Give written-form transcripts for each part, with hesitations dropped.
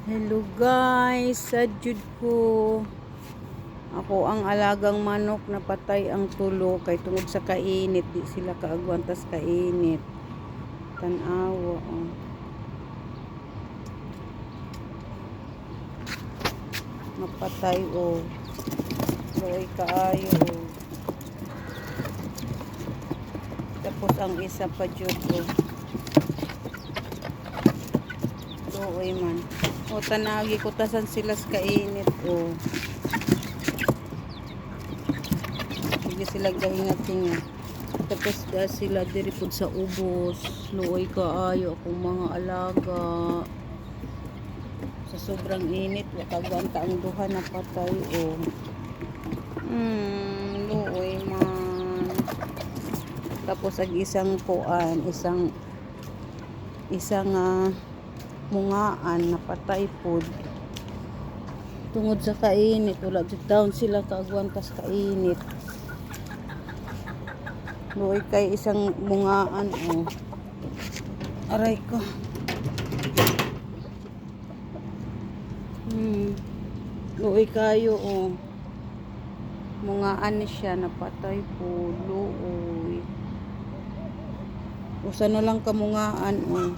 Hello guys, sadyud ko. Ako ang alagang manok na patay ang tulo kay tungod sa kainit, di sila kaagwantas kainit. Tanawa oh. Mapatay oh. Loy kaayo oh. Tapos ang isa pa jud oh. Loy man. O tanagi ko tasan sila sa kainit oh. Sige sila gahingat-hingat. Tapos da sila diri pud sa ubos. Luoy kaayo akong mga alaga. Sa sobrang init, wakagwanta ang duha na patay oh. Luoy man. Tapos ang isang kuan, isang mungaan na patay pod. Tungod sa kainit, wala jud taon sila kaagwantas kainit. Luoy kay isang mungaan oh. Aray ko. Luoy kayo oh. Mungaan ni siya napatay po. Luoy. Usa na lang kamungaan oh.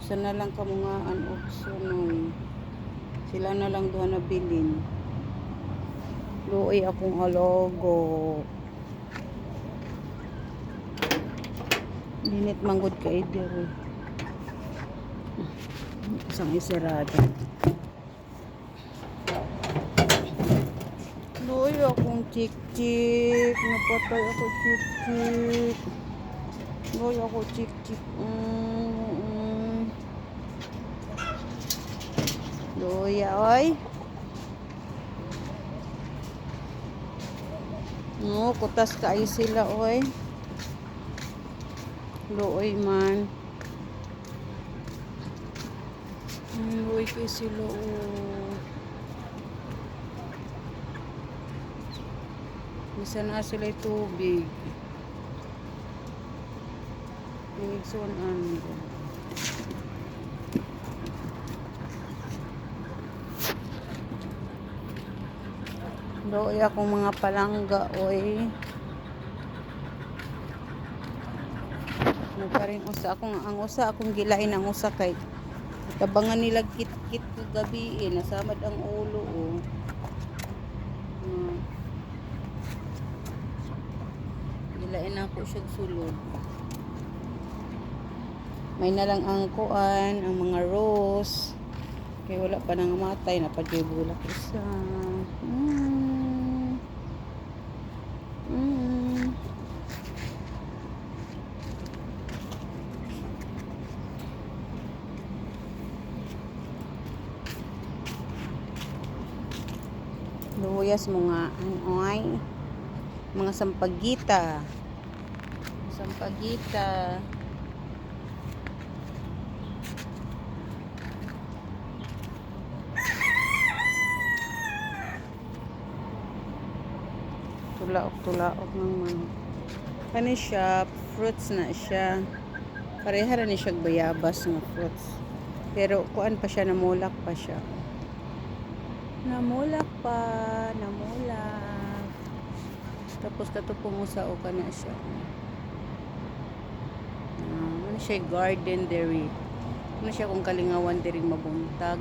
Usa na lang kamungaan oh. Sunoy. Sila na lang duha na bilin. Luoy akong alogo. Linit manggod ka idiri. Isang isirado. Luoy akong chik-chik. Napatay ako chik-chik. Luoy ako chik-chik. Luoy oy. No, kutas kaayo sila oy. Luoy man. Luoy kay sila oh. Bisa na sila tubig. Nigsunan ko. Luoy akong mga palangga oy. Nagkaring usa ang usa akong gilain ang usa kay tabangan nila kit-kit ko gabi nasamad ang ulo oh. Gilain ako siya sulod. May na lang ang kuan, ang mga rose. Kay wala pa nang matay na pagbulak isa. Luyas mga anoy, mga sampagita. Sampagita. Tulaok ng manok. Kani siya, fruits na siya. Pareha ni siya bayabas nga fruits. Pero kuan pa siya, namulak pa siya. Namulak pa, namulak. Tapos katupong usa o kana siya. Ano siya garden dairy. Ano siya kung kalingawan diri mabuntag.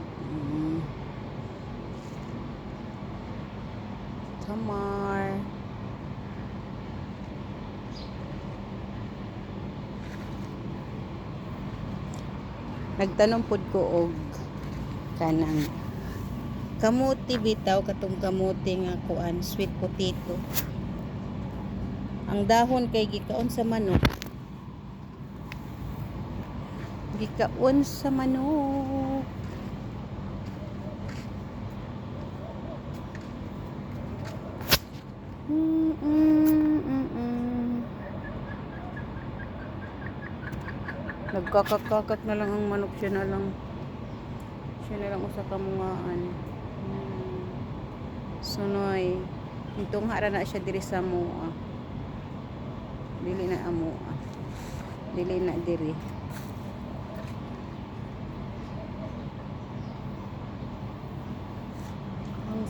Tamar. Nagtanong pud ko og kanang kamuti bitaw katong kamuti nga kuan sweet potato. Ang dahon kay gikaon sa manok. Gikaon sa manok. Nagkakakak na lang ang manok, siya na lang usa ka mungaan. Sunoy itong hara na siya diri sa moa. Dili na amo. Dili na diri.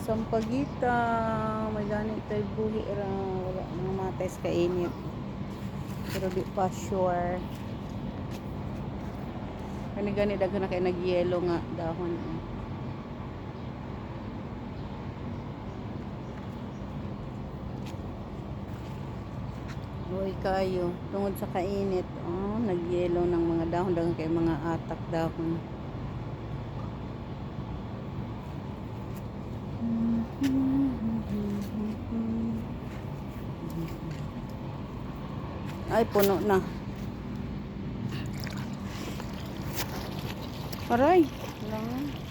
Sampagita, may ganit tayo buhi ra, wala nang matay sa kainit. Pero di pa sure. Kani-gani daghan na kay nag-yellow nga dahon. Buhay kayo, tungod sa kainit, nag-yellow ng mga dahon, daghan kay mga atak dahon. Ay, puno na. Aray, lang.